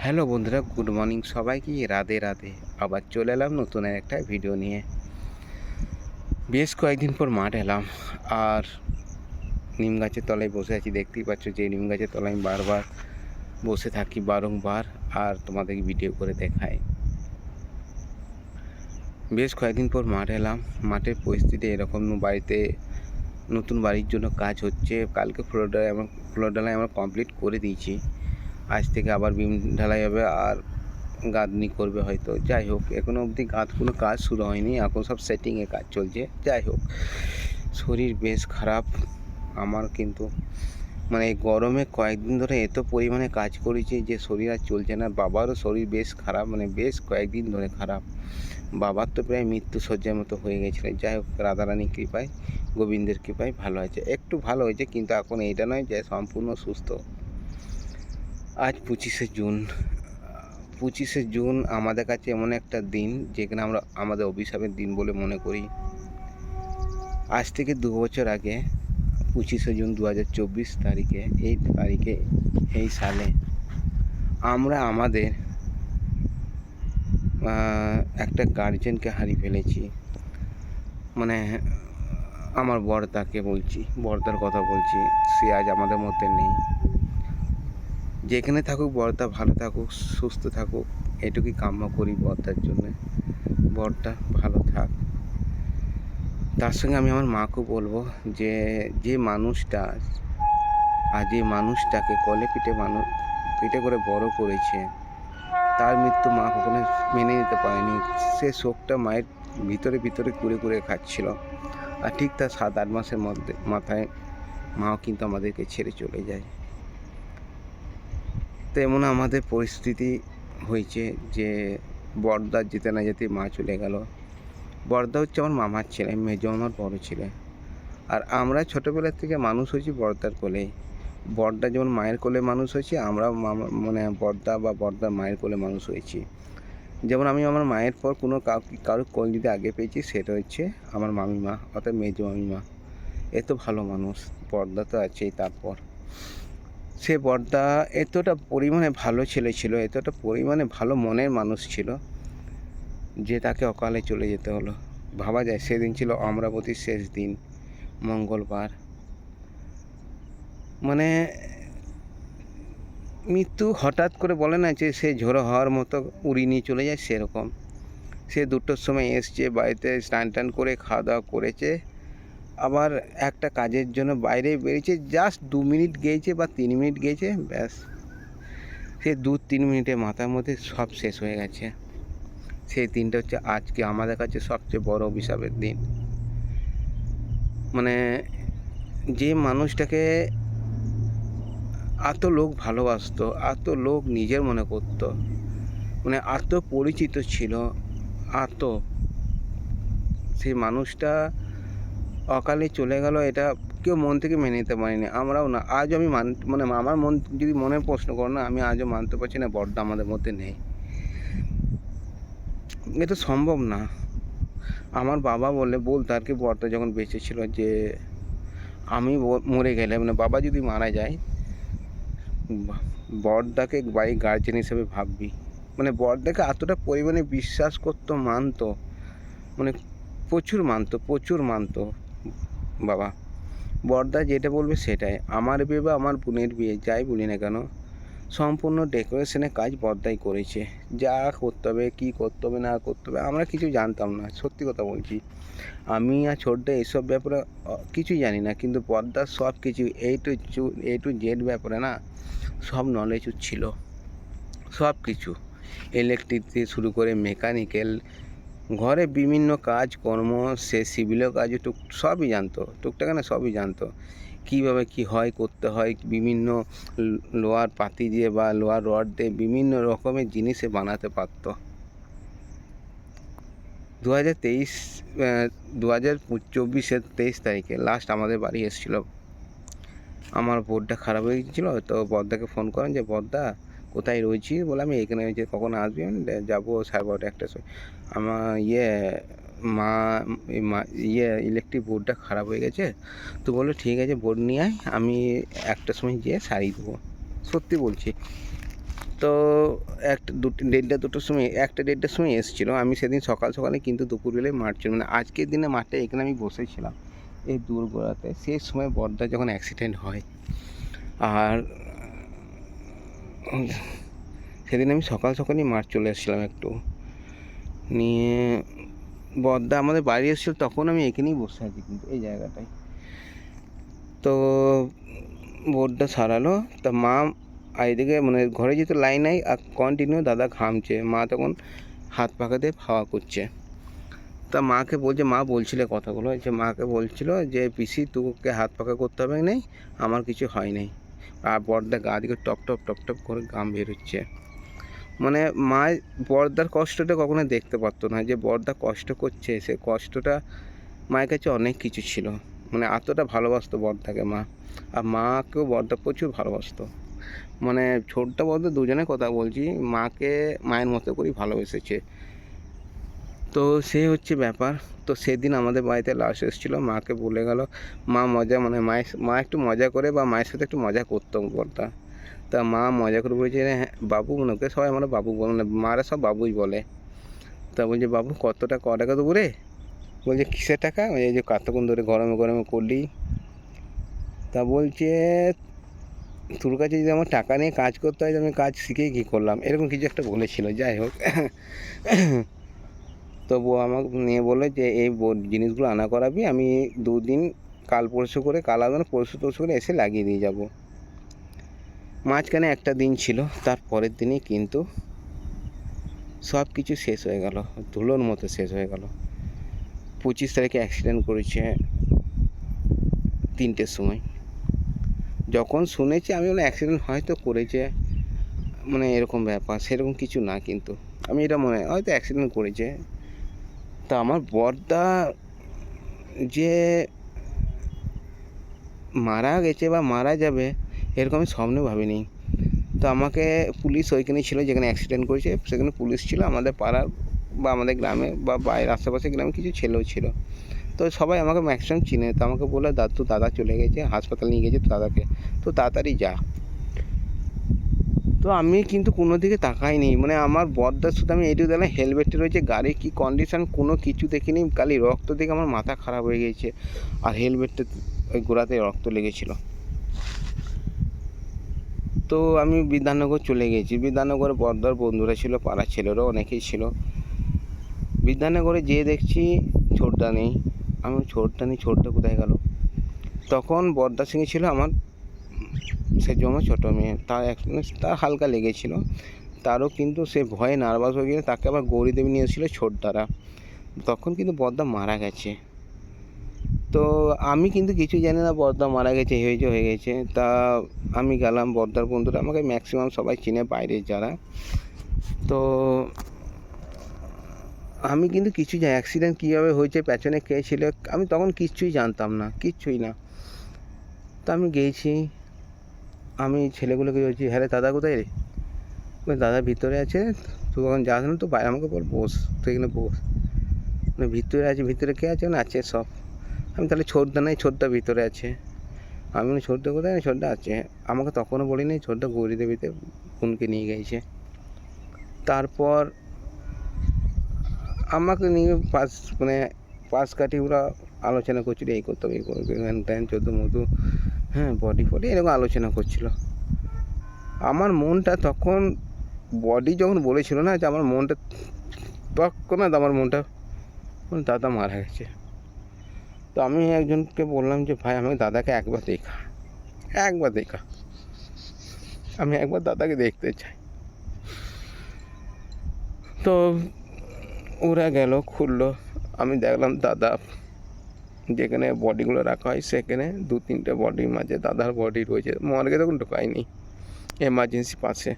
Hello বন্ধুরা, good morning সবাইকে। রাধে রাধে। আবার চলে এলাম নতুন একটা ভিডিও নিয়ে। বেশ কয়েকদিন পর মাঠ এলাম আর নিম গাছের তলায় বসে আছি। দেখতেই পাচ্ছ যে নিম গাছের তলায় আমি বারবার বসে থাকি বারংবার, আর তোমাদেরকে ভিডিও করে দেখাই। বেশ কয়েকদিন পর মাঠ এলাম। মাঠের পরিস্থিতি এরকম, বাড়িতে নতুন বাড়ির জন্য কাজ হচ্ছে। কালকে ফ্লোর ঢালাই আমরা কমপ্লিট করে দিয়েছি। আজ থেকে আবার বিম ঢালাই হবে আর গাঁথনি করবে হয়তো। যাই হোক, এখনও অবধি কোনো কাজ শুরু হয়নি, এখন সব সেটিংয়ে কাজ চলছে। যাই হোক, শরীর বেশ খারাপ আমার, কিন্তু এই গরমে কয়েকদিন ধরে এত পরিমাণে কাজ করেছি যে শরীর আর চলছে না। বাবারও শরীর বেশ খারাপ, বেশ কয়েকদিন ধরে খারাপ। বাবার তো প্রায় মৃত্যু শয্যার মতো হয়ে গেছিলো। যাই হোক, রাধারানীর কৃপায়, গোবিন্দের কৃপায় ভালো আছে, একটু ভালো হয়েছে, কিন্তু এখন এইটা নয় যে সম্পূর্ণ সুস্থ। আজ 25শে জুন আমাদের কাছে এমন একটা দিন যেখানে আমরা আমাদের অভিশাপের দিন বলে মনে করি। আজ থেকে 2 বছর আগে 25শে জুন 2024 তারিখে এই সালে আমরা আমাদের একটা গার্জেনকে হারিয়ে ফেলেছি। আমার বড়দার কথা বলছি। সে আজ আমাদের মধ্যে নেই। যেখানে থাকুক বড়দা ভালো থাকুক, সুস্থ থাকুক, এটুকুই কাম্য করি বড়দার জন্য। বড়দা ভালো থাক। তার সঙ্গে আমি আমার মাকেও বলবো যে যে মানুষটাকে কোলে পিঠে করে বড় করেছে, তার মৃত্যু মা কখনো মেনে নিতে পারেনি। সে শোকটা মায়ের ভিতরে কুরে খাচ্ছিল। আর ঠিক তার 7-8 মাসের মাথায় মাও কিন্তু আমাদেরকে ছেড়ে চলে যায়। তো এমন আমাদের পরিস্থিতি হয়েছে যে বড়দার যেতে না যেতে মা চলে গেল। বড়দা হচ্ছে আমার মামার ছেলে, মেজো আমার বড় ছেলে। আর আমরা ছোটোবেলার থেকে মানুষ হয়েছি বড়দার কোলেই। বড়দা যেমন মায়ের কোলে মানুষ হয়েছি, আমরাও বড়দা বা বড়দার মায়ের কোলে মানুষ হয়েছি। যেমন আমি আমার মায়ের পর কারোর কোল যদি আগে পেয়েছি, সেটা হচ্ছে আমার মামিমা, অর্থাৎ মেজো মামিমা। এত ভালো মানুষ, বড়দা তো আছেই। তারপর সে বড়দা এতটা পরিমাণে ভালো ছেলে ছিল, এতটা পরিমাণে ভালো মনের মানুষ ছিল যে তাকে অকালে চলে যেতে হলো। ভাবা যায়, সেদিন ছিল অমরাবতীর শেষ দিন, মঙ্গলবার। মৃত্যু হঠাৎ করে বলে না যে সে ঝোড়ো হওয়ার মতো উড়িয়ে নিয়ে চলে যায়, সেরকম। সে 2টোর সময় এসছে, বাড়িতে স্নান করে খাওয়া দাওয়া করেছে, আবার একটা কাজের জন্য বাইরে বেরিয়েছে। জাস্ট 2 মিনিট গিয়েছে বা 3 মিনিট গিয়েছে, ব্যাস সে 2-3 মিনিটের মাথার মধ্যে সব শেষ হয়ে গেছে। সেই দিনটা হচ্ছে আজকে আমাদের কাছে সবচেয়ে বড় অভিশাপের দিন। যে মানুষটাকে এত লোক ভালোবাসতো, এত লোক নিজের মনে করতো, এত পরিচিত ছিল, সেই মানুষটা অকালে চলে গেল। এটা কেউ মন থেকে মেনে নিতে পারিনি, আমরাও না। আজও আমি আমার মন যদি মনের প্রশ্ন করো না, আমি আজও মানতে পারছি না বড়দা আমাদের মধ্যে নেই। এটা সম্ভব না। আমার বাবা বলতো আর কি, বড়দা যখন বেঁচে ছিল, যে আমি মরে গেলে, বাবা যদি মারা যায়, বড়দাকে বাড়ির গার্জেন হিসেবে ভাববি। বড়দাকে এতটা পরিমাণে বিশ্বাস করতো, মানতো, প্রচুর মানতো বাবা। বড়দা যেটা বলবে সেটাই। আমার বিয়ে বা আমার বোনের বিয়ে, যাই বলি না কেন, সম্পূর্ণ ডেকোরেশনের কাজ বড়দাই করেছে। যা করতে হবে, কী করতে হবে না করতে হবে, আমরা কিছু জানতাম না, সত্যি কথা বলছি। আমি আর ছোটদা এসব ব্যাপারে কিছুই জানি না, কিন্তু বড়দার সব কিছু এ টু জেড ব্যাপারে না সব নলেজ ছিল। সব কিছু, ইলেকট্রিক থেকে শুরু করে মেকানিক্যাল, ঘরে বিভিন্ন কাজকর্ম, সে সিভিলের কাজ সবই জানতো, টুকটাক না সবই জানতো। কীভাবে কী হয় করতে হয়, বিভিন্ন লোহার পাতি দিয়ে বা লোহার রড দিয়ে বিভিন্ন রকমের জিনিস সে বানাতে পারতো। 2024-এর 23 তারিখে লাস্ট আমাদের বাড়ি এসেছিল। আমার বোর্ডটা খারাপ হয়ে গিয়েছিলো, তো বড়দাকে ফোন করেন যে বড়দা কোথায় রয়েছি, বলে আমি এখানে রয়েছি, কখন আসবি? যাবো 12:30 1টার সময়। আমার মা ইলেকট্রিক বোর্ডটা খারাপ হয়ে গেছে, তো বললো ঠিক আছে বোর্ড নিয়ে আয়, আমি 1টার সময় যেয়ে সারিয়ে দেবো। সত্যি বলছি, তো একটা দুটো 1:30-2টোর সময় 1টা-1:30টার সময় এসেছিলো। আমি সেদিন সকালে কিন্তু দুপুরবেলায় মাঠ ছিল, মানে আজকের দিনে মাঠে এখানে আমি বসেছিলাম এই দোরগোড়াতে। সেই সময় বড়দার যখন অ্যাক্সিডেন্ট হয়, আর সেদিন আমি সকালেই মাঠ চলে এসেছিলাম একটু নিয়ে। বড়দা আমাদের বাড়ি এসেছিলো, তখন আমি এখানেই বসে আছি কিন্তু এই জায়গাটায়। তো বড়দা সারালো, তা মা এইদিকে মানে ঘরে যেহেতু লাইন নাই, আর কন্টিনিউ দাদা ঘামছে, মা তখন হাত পাখা দিয়ে হাওয়া করছে। তা মাকে বলছে, মা বলছিল কথাগুলো, যে মাকে বলছিল যে পিসি তোকে হাত পাখা করতে হবে নাই, আমার কিছু হয় নাই। আর বড়দা গা দিকে টপ টপ করে ঘাম বেরোচ্ছে। মানে মা বড়দার কষ্টটা কখনো দেখতে পারতো না, যে বড়দা কষ্ট করছে, সে কষ্টটা মায়ের কাছে অনেক কিছু ছিল। মানে এতটা ভালোবাসতো বড়দাকে মা, আর মাকেও বড়দা প্রচুর ভালোবাসতো। মানে ছোটদা বড়দা দুজনের কথা বলছি, মাকে মায়ের মতো করেই ভালোবেসেছে। তো সে হচ্ছে ব্যাপার। তো সেদিন আমাদের বাড়িতে লাশ এসেছিলো, মাকে বলে গেল, মা মজা মানে মা একটু মজা করে, বা মায়ের সাথে একটু মজা করতো বড়দা। তা মা মজা করে বলছে, হ্যাঁ বাবু, ওকে সবাই আমরা বাবু বলে, মানে মারা সব বাবুই বলে। তা বলছে, বাবু ক টাকা দেবো রে? বলছে, কিসের টাকা? এই যে কতক্ষণ ধরে গরমে করলি। তা বলছে, তোর কাছে যদি আমার টাকা নিয়ে কাজ করতে হয়, আমি কাজ শিখেই কী করলাম, এরকম কিছু একটা বলেছিল। যাই হোক, তো আমাকে নিয়ে বললো যে এই জিনিসগুলো আনা করাবি, আমি 2 দিন কাল পরশু করে, কাল আসবে না, পরশু করে এসে লাগিয়ে দিয়ে যাব। মাঝখানে একটা দিন ছিল, তার পরের দিনই কিন্তু সব কিছু শেষ হয়ে গেল, ধুলোর মতো শেষ হয়ে গেল। 25 তারিখে অ্যাক্সিডেন্ট করেছে 3টের সময়। যখন শুনেছি আমি বলে অ্যাক্সিডেন্ট হয়তো করেছে, মানে এরকম ব্যাপার, সেরকম কিছু না, কিন্তু আমি এটা মনে হয় হয়তো অ্যাক্সিডেন্ট করেছে। তা আমার বড়দা যে মারা গেছে বা মারা যাবে এরকম আমি স্বপ্নেও ভাবিনি। তো আমাকে পুলিশ ওইখানে ছিল, যেখানে অ্যাক্সিডেন্ট করেছে সেখানে পুলিশ ছিল, আমাদের পাড়ার বা আমাদের গ্রামে বা বাইরের আশেপাশে গ্রামে কিছু ছেলেও ছিল। তো সবাই আমাকে ম্যাক্সিমাম চিনে। তো আমাকে বললো, তো দাদা চলে গেছে, হাসপাতাল নিয়ে গেছে তো দাদাকে, তো তাড়াতাড়ি যা। তো আমি কিন্তু কোনো দিকে তাকাইনি, মানে আমার বড়দার শুধু আমি এইটুকু দেখলাম হেলমেটে রয়েছে, গাড়ির কী কন্ডিশান কোনো কিছু দেখিনি, খালি রক্ত দেখে আমার মাথা খারাপ হয়ে গিয়েছে। আর হেলমেটটা ওই গোড়াতে রক্ত লেগেছিলো। তো আমি বিধাননগর চলে গেছি। বিধাননগরে বড়দার বন্ধুরা ছিল, পাড়ার ছেলেরাও অনেকেই ছিল। বিধাননগরে যেয়ে দেখছি ছোটদা নেই। আমি ছোটদা কোথায় গেল? তখন বড়দার সঙ্গে ছিল আমার সেজন্য ছোটো মেয়ে, তার হালকা লেগেছিল, তারও কিন্তু সে ভয়ে নার্ভাস হয়ে গিয়ে তাকে আবার গৌরীদেবী নিয়ে এসেছিলো ছোটদারা। তখন কিন্তু বড়দা মারা গেছে। তো আমি কিন্তু কিছুই জানি না বড়দা মারা গেছে, হয়ে গেছে। তা আমি গেলাম, বড়দার বন্ধুরা আমাকে ম্যাক্সিমাম সবাই চিনে বাইরের যারা। তো আমি কিন্তু কিছুই জানি অ্যাক্সিডেন্ট কীভাবে হয়েছে, পেছনে কে ছিল, আমি তখন কিচ্ছুই জানতাম না, কিচ্ছুই না। তা আমি গিয়েছি, আমি ছেলেগুলোকে বলছি, হ্যাঁ রে দাদা কোথায় রে? দাদা ভিতরে আছে, তুই কখন যাস না তো বাইরে, আমাকে বল বস, তুই এখানে বস। মানে ভিতরে আছে, ভিতরে কে আছে? না আছে সব। আমি তাহলে ছোটদা নাই, ছোটদা ভিতরে আছে। আমি বলি, ছোটদা কোথায়? ছোটদা আছে। আমাকে তখনও বলিনি ছোটদা গৌরীদেবীতে বোনকে নিয়ে গেছে। তারপর আমাকে নিয়ে পাশ কাঠি ওরা আলোচনা করছিল, এই করতে হবে, এই করবে, হ্যান ত্যান চোদ্দো মধু, হ্যাঁ বডি এরকম আলোচনা করছিল। আমার মনটা তখন, বডি যখন বলেছিল না, যে আমার মনটা তৎক্ষণাৎ আমার মনটা, দাদা মারা গেছে। তো আমি একজনকে বললাম যে ভাই আমাকে দাদাকে একবার দেখা, আমি একবার দাদাকে দেখতে চাই। তো ওরা গেল, খুললো, আমি দেখলাম দাদা যেখানে বডিগুলো রাখা হয় সেখানে 2-3টে বডির মাঝে দাদার বডি রয়েছে। মর্গে তখন ঢোকায়নি, এমার্জেন্সি পাশে।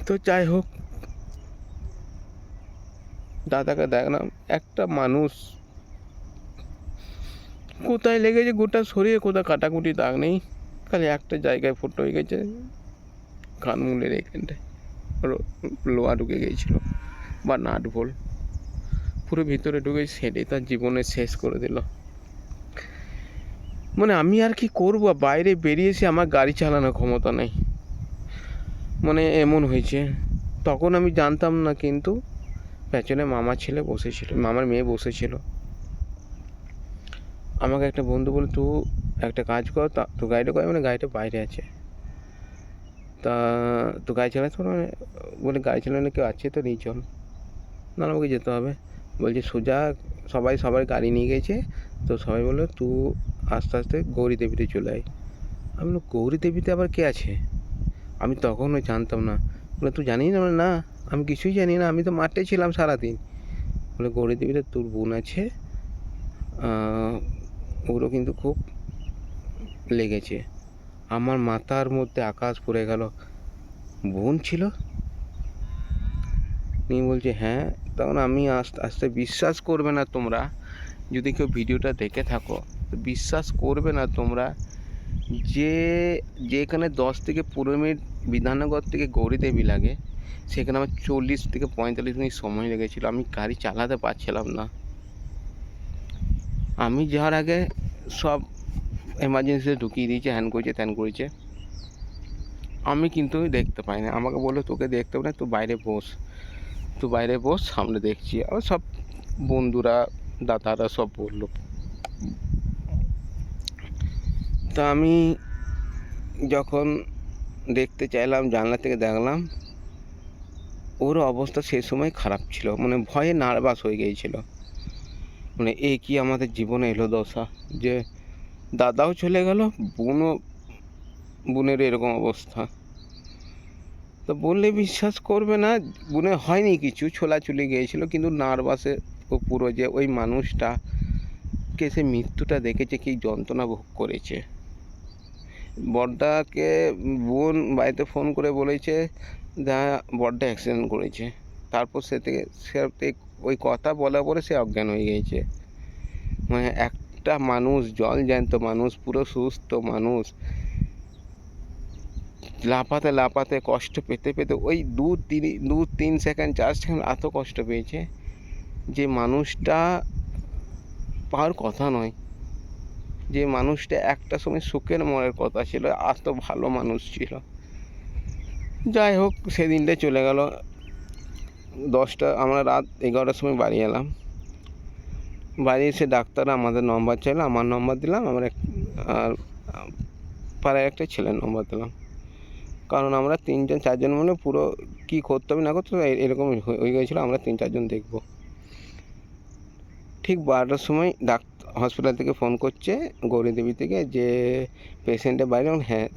তো যাই হোক, দাদাকে দেখলাম, একটা মানুষ কোথায় লেগেছে গোটা শরীরে, কোথাও কাটাকুটি দাগ নেই, খালি একটা জায়গায় ফুটো হয়ে গেছে, কানমূলের এখানটায় লোহা ঢুকে গিয়েছিল বা নাট ভোল, পুরো ভিতরে ঢুকে সেটাই তার জীবনে শেষ করে দিল। মানে আমি আর কি করবো, বাইরে বেরিয়েছি, আমার গাড়ি চালানোর ক্ষমতা নেই, মানে এমন হয়েছে। তখন আমি জানতাম না, কিন্তু পেছনে মামার ছেলে বসেছিল, মামার মেয়ে বসেছিল। আমাকে একটা বন্ধু বলে, তুই একটা কাজ কর, তা তো গাড়িটা কর, মানে গাড়িটা বাইরে আছে, তা তো গাড়ি চালাতে পারো, মানে বলে গাড়ি চালানো কেউ আছে তো নিয়ে চল। না আমাকে যেতে হবে। বলছে সোজা, সবাই গাড়ি নিয়ে গেছে, তো সবাই বললো তুই আস্তে আস্তে গৌরী দেবীতে চলে আয়। আমি বললাম গৌরী দেবীতে আবার কে আছে, আমি তখনও জানতাম না। বলে তুই জানিস না? বলে না, আমি কিছুই জানি না, আমি তো মাঠে ছিলাম সারাদিন। বলে গৌরী দেবীতে তোর বোন আছে, ওগুলো কিন্তু খুব লেগেছে। আমার মাথার মধ্যে আকাশ পড়ে গেল, বোন ছিল? নিয়ে বলছে হ্যাঁ। তখন আমি আস্তে আস্তে, বিশ্বাস করবে না তোমরা, যদি কেউ ভিডিওটা দেখে থাকো তো বিশ্বাস করবে না তোমরা, যে যেখানে 10 থেকে 15 মিনিট বিধাননগর থেকে গৌরী দেবী লাগে, সেখানে আমার 40 থেকে 45 মিনিট সময় লেগেছিলো। আমি গাড়ি চালাতে পারছিলাম না। আমি যাওয়ার আগে সব এমার্জেন্সিতে ঢুকিয়ে দিয়েছে, হ্যান করেছে ত্যান করেছে, আমি কিন্তু দেখতে পাই না। আমাকে বললো তোকে দেখতে হবে না, তুই বাইরে বস, সামনে দেখছি। আর সব বন্ধুরা, দাদারা সব বললো। তা আমি যখন দেখতে চাইলাম, জানলা থেকে দেখলাম, ওর অবস্থা সেই সময় খারাপ ছিল, মানে ভয়ে নার্ভাস হয়ে গিয়েছিল। মানে এ কি আমাদের জীবনে এলো দশা, যে দাদাও চলে গেল, বোনের এরকম অবস্থা। তো বললে বিশ্বাস করবে না, বোনের হয়নি কিছু, ছোলাছুলি গিয়েছিল, কিন্তু নার্ভাসে ও পুরো, যে ওই মানুষটাকে সে মৃত্যুটা দেখেছে, কি যন্ত্রণা ভোগ করেছে। বড়দাকে বোন বাড়িতে ফোন করে বলেছে যা বড়দা অ্যাক্সিডেন্ট করেছে। তারপর সে ওই কথা বলার পরে সে অজ্ঞান হয়ে গিয়েছে। মানে একটা মানুষ, জল জ্যান্ত মানুষ, পুরো সুস্থ মানুষ, লাফাতে কষ্ট পেতে ওই 2-3 সেকেন্ড 4 সেকেন্ড এত কষ্ট পেয়েছে, যে মানুষটা পাওয়ার কথা নয়। যে মানুষটা একটা সময় সুখের মনের কথা ছিল, এত ভালো মানুষ ছিল। যাই হোক, সেদিনটা চলে গেল। আমরা রাত 11টার সময় বাড়ি এলাম। বাড়ি এসে ডাক্তাররা আমাদের নম্বর চাইলো, আমার নম্বর দিলাম, আর পাড়ায় একটা ছেলের নম্বর দিলাম। কারণ আমরা 3-4 মিলে পুরো কী করতে হবে না করতে হবে এরকম হয়ে গিয়েছিলো, আমরা 3-4 দেখব। ঠিক 12টার সময় হসপিটাল থেকে ফোন করছে, গৌরী দেবী থেকে, যে পেশেন্টের বাইরে। হ্যাঁ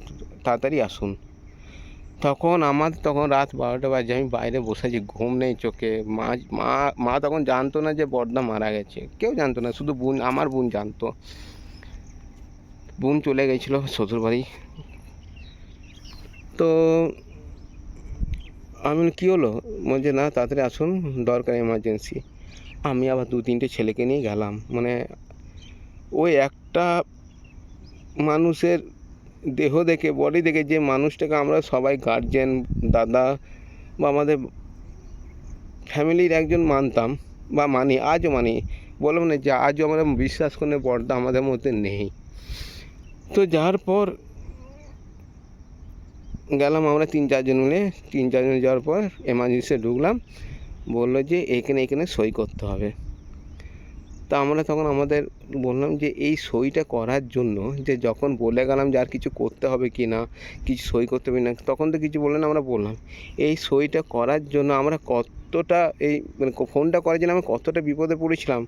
তাড়াতাড়ি আসুন। তখন রাত 12টা বাজে, আমি বাইরে বসে আছি, ঘুম নেই চোখে। মা তখন জানতো না যে বড়দা মারা গেছে, কেউ জানতো না, শুধু আমার বোন জানতো। বোন চলে গেছিলো শ্বশুরবাড়ি। তো আমি কী হলো, বলছে না তাড়াতাড়ি আসুন, দরকার এমার্জেন্সি। আমি আবার 2-3টে ছেলেকে নিয়ে গেলাম। মানে ওই একটা মানুষের দেহ দেখে, বডি দেখে, যে মানুষটাকে আমরা সবাই গার্জেন, দাদা বা আমাদের ফ্যামিলির একজন মানতাম বা মানি, আজও মানি, বললাম না যে আজও আমরা বিশ্বাস করে বড়দা আমাদের মধ্যে নেই। তো যাওয়ার পর গেলাম আমরা 3-4 মিলে, 3-4 যাওয়ার পর এমার্জেন্সিতে ঢুকলাম। বললো যে এখানে সই করতে হবে। তা আমরা তখন বললাম যে এই সইটা করার জন্য, যে যখন বলে গেলাম যে আর কিছু করতে হবে কি না, কিছু সই করতে হবে না, তখন তো কিছু বললেন। আমরা বললাম এই সইটা করার জন্য আমরা কতটা, মানে ফোনটা করার জন্য আমরা কতটা বিপদে পড়েছিলাম,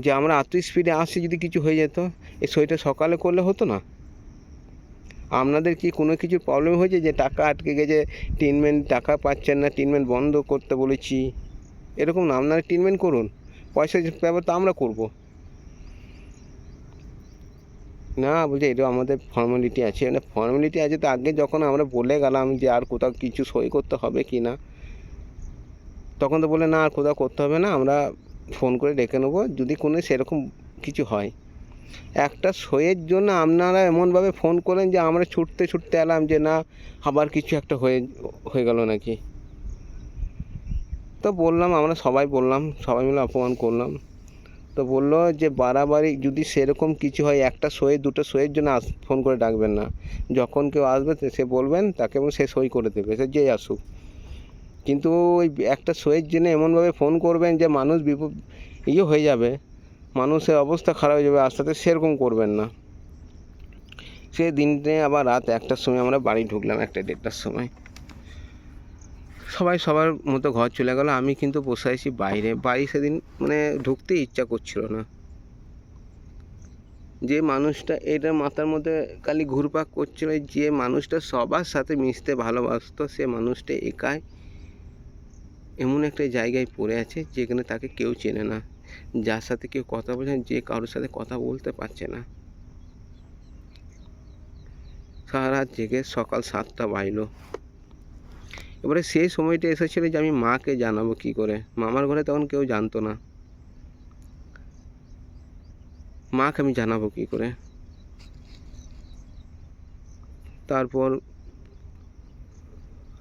যে আমরা এত স্পিডে আসছি, যদি কিছু হয়ে যেত, এই সইটা সকালে করলে হতো না। আপনাদের কি কোনো কিছু প্রবলেম হয়েছে, যে টাকা আটকে গেছে, ট্রিটমেন্ট টাকা পাচ্ছেন না, ট্রিটমেন্ট বন্ধ করতে বলেছি, এরকম না, আপনারা ট্রিটমেন্ট করুন, পয়সার ব্যাপার তো আমরা করব না। বলছে এটা আমাদের ফর্মালিটি আছে। মানে ফর্মালিটি আছে, তো আগে যখন আমরা বলে গেলাম যে আর কোথাও কিছু সই করতে হবে কি না, তখন তো বলে না আর কোথাও করতে হবে না, আমরা ফোন করে ডেকে নেবো যদি কোনো সেরকম কিছু হয়। একটা সইয়ের জন্য আপনারা এমনভাবে ফোন করেন যে আমরা ছুটতে এলাম, যে না আবার কিছু একটা হয়ে গেল নাকি। তো বললাম, আমরা সবাই মিলে অপমান করলাম। তো বললো যে বাড়াবাড়ি যদি সেরকম কিছু হয়, একটা সই দুটো সইয়ের জন্য ফোন করে ডাকবেন না, যখন কেউ আসবে সে বলবেন তাকে এবং সে সই করে দেবে, সে যেই আসুক। কিন্তু ওই একটা সইয়ের জন্য এমনভাবে ফোন করবেন যে মানুষ হয়ে যাবে, মানুষের অবস্থা খারাপ হয়ে যাবে, আস্তে আস্তে সেরকম করবেন না। সে দিনে আবার রাত 1টার সময় আমরা বাড়ি ঢুকলাম, 1টা-1:30টার সময়। সবাই সবার মতো ঘর চলে গেল, আমি কিন্তু বসে আছি বাইরে। বাড়ি সেদিন মানে ঢুকতে ইচ্ছা করছিল না। যে মানুষটা এটার মাথার মধ্যে খালি ঘুরপাক করছিল, যে মানুষটা সবার সাথে মিশতে ভালোবাসতো, সে মানুষটা একাই এমন একটা জায়গায় পড়ে আছে যেখানে তাকে কেউ চেনে না, যার সাথে কেউ কথা বলছে, যে কারোর সাথে কথা বলতে পারছে না। সারা রাত জেগে সকাল 7টা বাজলো। এবারে সেই সময়টা এসেছিল যে আমি মাকে জানাবো কি করে। মামার ঘরে তখন কেউ জানতো না, মাকে আমি জানাবো কি করে। তারপর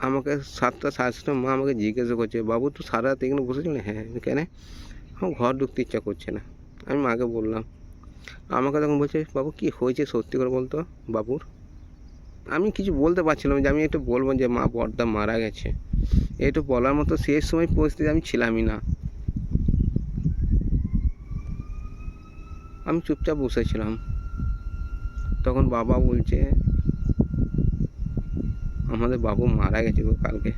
আমাকে 7টা-7:30 মা আমাকে জিজ্ঞাসা করছে, বাবু তুই সারা রাত এখানে বসেছিলি? হ্যাঁ। কেন? আমার ঘর ঢুকতে ইচ্ছা করছে না। আমি মাকে বললাম। আমাকে তখন বলছে, বাবু কি হয়েছে সত্যি করে বলতো বাবুর। আমি কিছু বলতে পারছিলাম যে আমি একটু বলবো যে মা বড়দা মারা গেছে, একটু বলার মতো শেষ সময় পরিস্থিতি আমি ছিলামই না। আমি চুপচাপ বসেছিলাম। তখন বাবা বলছে, আমাদের বাবু মারা গেছে গো কালকে।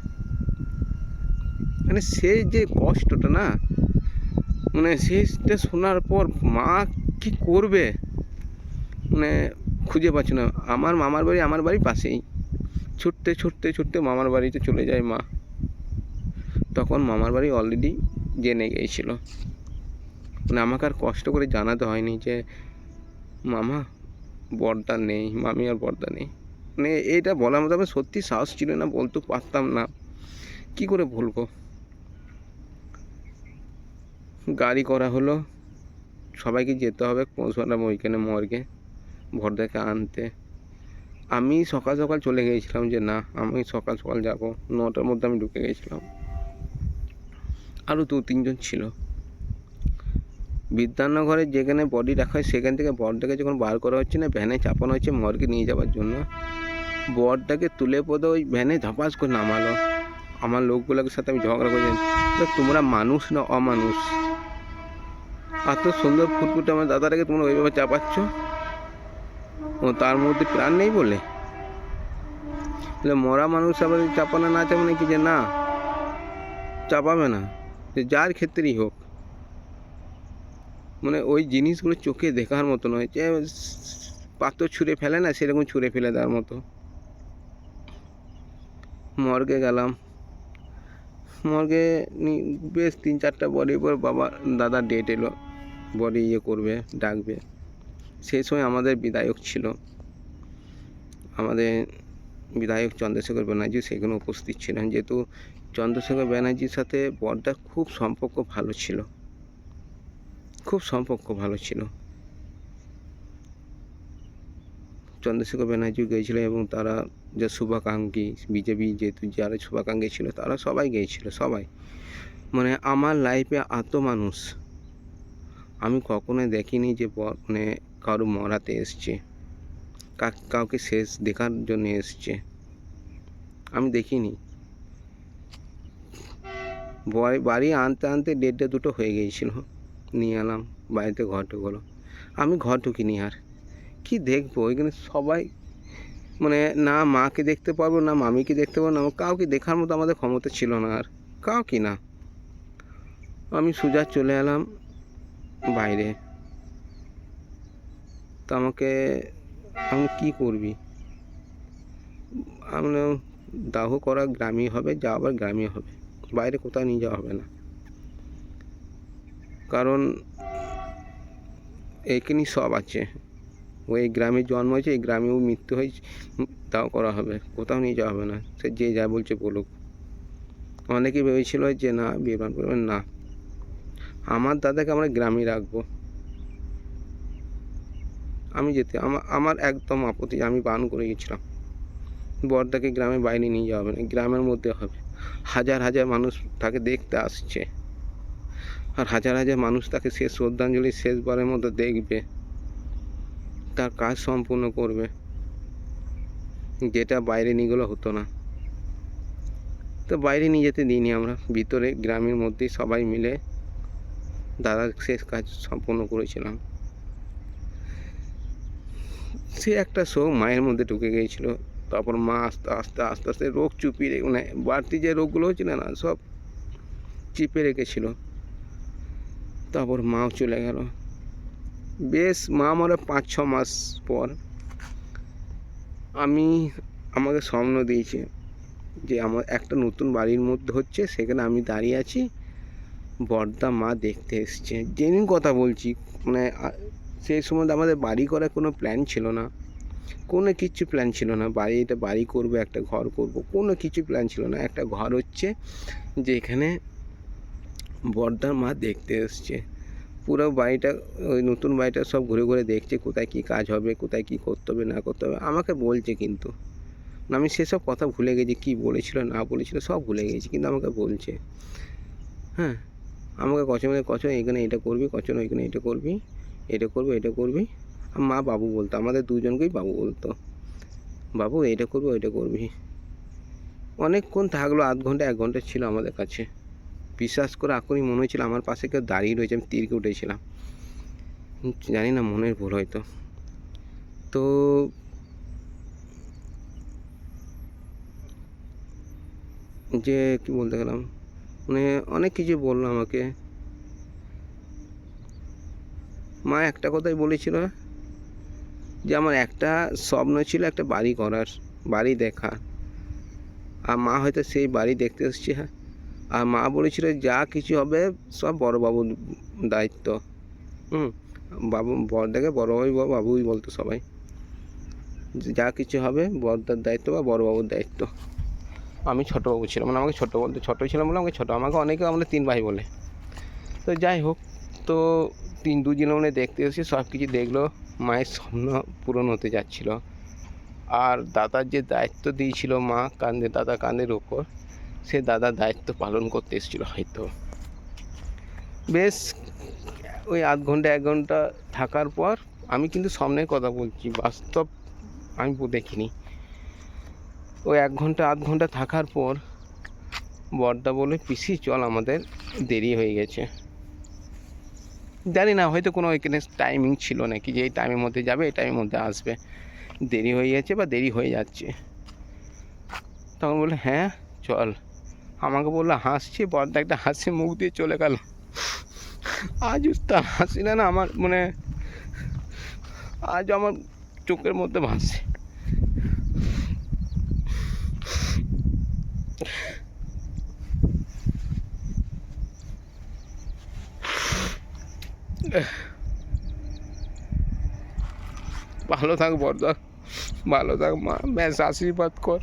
মানে সে যে কষ্টটা না, মানে সেটা শোনার পর মা কি করবে মানে খুঁজে পাচ্ছি না। আমার মামার বাড়ি আমার বাড়ির পাশেই, ছুটতে ছুটতে ছুটতে মামার বাড়িতে চলে যায় মা। তখন মামার বাড়ি অলরেডি জেনে গিয়েছিল, মানে আমাকে আর কষ্ট করে জানাতে হয়নি যে মামা বড়দা নেই, মামি আর বড়দা নেই। মানে এইটা বলার মতো আমার সত্যি সাহস ছিল না, বলতে পারতাম না, কি করে বলবো। গাড়ি করা হলো, সবাইকে যেতে হবে পৌঁছালাম ওইখানে মর্গে বড়দাকে আনতে। আমি সকাল সকাল চলে গিয়েছিলাম যে না আমি সকাল সকাল যাবো, 9টার মধ্যে আমি ঢুকে গেছিলাম। আরও 2-3 জন ছিল। বিদ্যানগরে যেখানে বডি রাখা হয় সেখান থেকে বরটাকে যখন বার করা হচ্ছে না, ভ্যানে চাপানো হচ্ছে মর্গে নিয়ে যাওয়ার জন্য, বরটাকে তুলে পদে ওই ভ্যানে ঝাপাস করে নামালো। আমার লোকগুলোর সাথে আমি ঝগড়া করেছি, তোমরা মানুষ না অমানুষ? এত সুন্দর ফুটফুটে আমার দাদাটাকে তোমরা ওইভাবে চাপাচ্ছ, ও তার মধ্যে প্রাণ নেই বলে? মরা মানুষ আবার চাপানো না চাপানো কি যে না চাপাবে না, যার ক্ষেত্রেই হোক। মানে ওই জিনিসগুলো চোখে দেখার মতো নয়, যে পাথর ছুঁড়ে ফেলে না সেরকম ছুঁড়ে ফেলে দেওয়ার মতো। মর্গে গেলাম, মর্গে বেশ 3-4টা বডি পর বাবা দাদা ডেট এলো, বডি করবে ডাকবে। সেই সময় আমাদের বিধায়ক ছিল, আমাদের বিধায়ক চন্দ্রশেখর ব্যানার্জি সেখানে উপস্থিত ছিলেন। যেহেতু চন্দ্রশেখর ব্যানার্জির সাথে বড়দার খুব সম্পর্ক ভালো ছিল, খুব সম্পর্ক ভালো ছিল। চন্দ্রশেখর ব্যানার্জি গিয়েছিল এবং তারা যে শুভাকাঙ্ক্ষী বিজেপি যেহেতু যারা শুভাকাঙ্ক্ষী ছিল তারা সবাই গিয়েছিল, সবাই। মানে আমার লাইফে এত মানুষ আমি কখনোই দেখিনি যে মানে কারো মরাতে এসছে, কাউকে শেষ দেখার জন্য এসছে, আমি দেখিনি। বাড়ি আনতে আনতে 1:30-2টো হয়ে গিয়েছিল, নিয়ে এলাম বাড়িতে, ঘর ঢুকলো। আমি ঘর ঢুকিনি, আর কি দেখবো ওইখানে সবাই, মানে না মাকে দেখতে পারবো না মামিকে দেখতে পারবো না, কাউকে দেখার মতো আমাদের ক্ষমতা ছিল না, আর কাউকে না। আমি সোজা চলে এলাম বাইরে। তো আমাকে আমি কি করবি, আমি দাহ করা গ্রামে হবে, যা আবার গ্রামে হবে, বাইরে কোথাও নিয়ে যাওয়া হবে না। কারণ এইখানেই সব আছে, ওই গ্রামে জন্ম হয়েছে, এই গ্রামেও মৃত্যু হয়েছে, তাও করা হবে, কোথাও নিয়ে যাওয়া হবে না। সে যে যা বলছে বলুক। অনেকে ভেবেছিল যে না বিয়ে করবেন না, আমার দাদাকে আমরা গ্রামে রাখবো। আমি যেতে আমার একদম আপত্তি, আমি বারণ করে গেছিলাম বড়দাকে গ্রামের বাইরে নিয়ে যাওয়া হবে না, গ্রামের মধ্যে হবে। হাজার হাজার মানুষ তাকে দেখতে আসছে, আর হাজার হাজার মানুষ তাকে শেষ শ্রদ্ধাঞ্জলি শেষবারের মতো দেখবে, তার কাজ সম্পূর্ণ করবে, যেটা বাইরে নিয়ে গেলে হতো না। তো বাইরে নিয়ে যেতে দিইনি আমরা, ভিতরে গ্রামের মধ্যেই সবাই মিলে দাদার শেষ কাজ সম্পূর্ণ করেছিলাম। সে একটা শোক মায়ের মধ্যে ঢুকে গিয়েছিল। তারপর মা আস্তে আস্তে আস্তে আস্তে রোগ চুপিয়ে মানে বাড়তি যে রোগগুলো হচ্ছিল না সব চিপে রেখেছিল। তারপর মাও চলে গেল। বেশ মা মরে 5-6 মাস পর আমাকে স্বপ্ন দিয়েছে যে আমার একটা নতুন বাড়ির মধ্যে হচ্ছে, সেখানে আমি দাঁড়িয়ে আছি, বড়দা মা দেখতে এসছে। জেনুইন কথা বলছি, মানে সেই সময় আমাদের বাড়ি করার কোনো প্ল্যান ছিল না, কোনো কিছু প্ল্যান ছিল না। বাড়ি করবো, একটা ঘর করব, কোনো কিছু প্ল্যান ছিল না। একটা ঘর হচ্ছে যেখানে বড়দার মা দেখতে এসছে। পুরো বাড়িটা, ওই নতুন বাড়িটা সব ঘুরে ঘুরে দেখছে কোথায় কী কাজ হবে, কোথায় কী করতে হবে না করতে হবে। আমাকে বলছে, কিন্তু আমি সেসব কথা ভুলে গেছি, কী বলেছিল না বলেছিল সব ভুলে গেছি, কিন্তু আমাকে বলছে। হ্যাঁ, আমাকে কচন এখানে এটা করবি, কচন এখানে এটা করবি, এটা করবি, এটা করবি। আর মা বাবু বলতো, আমাদের দুজনকেই বাবু বলতো, বাবু এটা করবি, ওইটা করবি। অনেকক্ষণ থাকলো, 1/2 ঘন্টা 1 ঘন্টা ছিল আমাদের কাছে। বিশ্বাস করে এখনই মনে হয়েছিল আমার পাশে কেউ দাঁড়িয়ে রয়েছে, আমি তীরকে উঠেছিলাম। জানি না, মনের ভুল হয়তো। তো যে কি বলতে গেলাম, মানে অনেক কিছু বললো আমাকে। মা একটা কথাই বলেছিল যে আমার একটা স্বপ্ন ছিল একটা বাড়ি করার, বাড়ি দেখা। আর মা হয়তো সেই বাড়ি দেখতে এসছে। হ্যাঁ, আর মা বলেছিল যা কিছু হবে সব বড়োবাবুর দায়িত্ব। বড়দাকে বাবুই বলতো সবাই। যা কিছু হবে বড়দার দায়িত্ব বা বড়োবাবুর দায়িত্ব। আমি ছোটোবাবু ছিলাম, মানে আমাকে ছোটো ছিলাম বলে আমাকে ছোটো, আমাকে অনেকে আমরা 3 ভাই বলে। তো যাই হোক, তো 2 মিলে দেখতে এসেছি, সব কিছু দেখলো। মায়ের স্বপ্ন পূরণ হতে যাচ্ছিল। আর দাদার যে দায়িত্ব দিয়েছিল মা দাদা কাঁধের ওপর, সে দাদার দায়িত্ব পালন করতে এসেছিলো হয়তো। বেশ ওই 1/2 ঘন্টা 1 ঘন্টা থাকার পর, আমি কিন্তু স্বপ্নের কথা বলছি, বাস্তব আমি দেখিনি। ওই 1 ঘন্টা 1/2 ঘন্টা থাকার পর বড়দা বলে, পিসি চল, আমাদের দেরি হয়ে গেছে। জানি না, হয়তো কোনো এখানে টাইমিং ছিল নাকি যে এই টাইমের মধ্যে যাবে, এই টাইমের মধ্যে আসবে, দেরি হয়ে গেছে বা দেরি হয়ে যাচ্ছে। তখন বললো হ্যাঁ চল। আমাকে বললো হাসছি, বড়দা একটা হাসি মুখ দিয়ে চলে গেল। আজ তার হাসিটা না আমার মানে আজ আমার চোখের মধ্যে ভাসছে। ভালো থাক বড়দা, ভালো থাক মা, ব্যাস আশীর্বাদ কর।